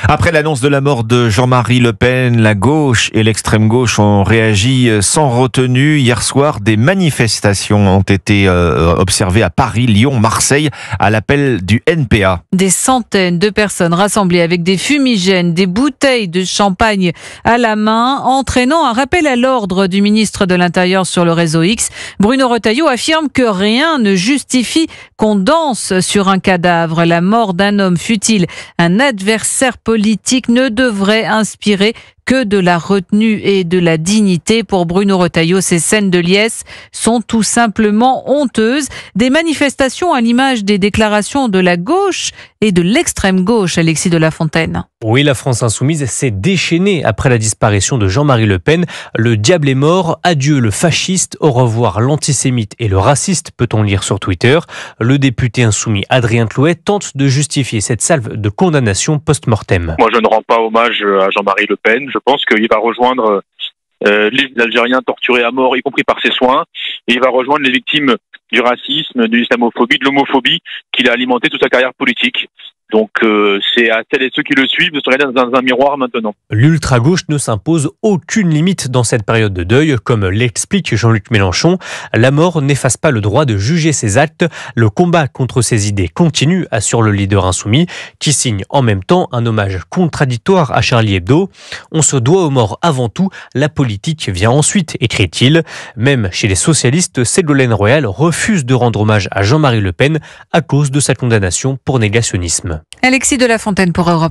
Après l'annonce de la mort de Jean-Marie Le Pen, la gauche et l'extrême gauche ont réagi sans retenue. Hier soir, des manifestations ont été observées à Paris, Lyon, Marseille, à l'appel du NPA. Des centaines de personnes rassemblées avec des fumigènes, des bouteilles de champagne à la main, entraînant un rappel à l'ordre du ministre de l'Intérieur sur le réseau X. Bruno Retailleau affirme que rien ne justifie qu'on danse sur un cadavre. La mort d'un homme, fût-il un adversaire politique, ne devrait inspirer que de la retenue et de la dignité. Pour Bruno Retailleau, ces scènes de liesse sont tout simplement honteuses. Des manifestations à l'image des déclarations de la gauche et de l'extrême gauche, Alexis de la Fontaine. Oui, la France insoumise s'est déchaînée après la disparition de Jean-Marie Le Pen. Le diable est mort, adieu le fasciste, au revoir l'antisémite et le raciste, peut-on lire sur Twitter. Le député insoumis Adrien Tlouet tente de justifier cette salve de condamnation post-mortem. Moi, je ne rends pas hommage à Jean-Marie Le Pen. Je pense qu'il va rejoindre les Algériens torturés à mort, y compris par ses soins. Et il va rejoindre les victimes du racisme, de l'islamophobie, de l'homophobie qu'il a alimenté toute sa carrière politique. Donc c'est à celles et ceux qui le suivent de se regarder dans un miroir maintenant. L'ultra-gauche ne s'impose aucune limite dans cette période de deuil, comme l'explique Jean-Luc Mélenchon. La mort n'efface pas le droit de juger ses actes. Le combat contre ces idées continue, assure le leader insoumis, qui signe en même temps un hommage contradictoire à Charlie Hebdo. On se doit aux morts avant tout, la politique vient ensuite, écrit-il. Même chez les socialistes, Ségolène Royal refuse de rendre hommage à Jean-Marie Le Pen à cause de sa condamnation pour négationnisme. Alexis de la Fontaine pour Europe.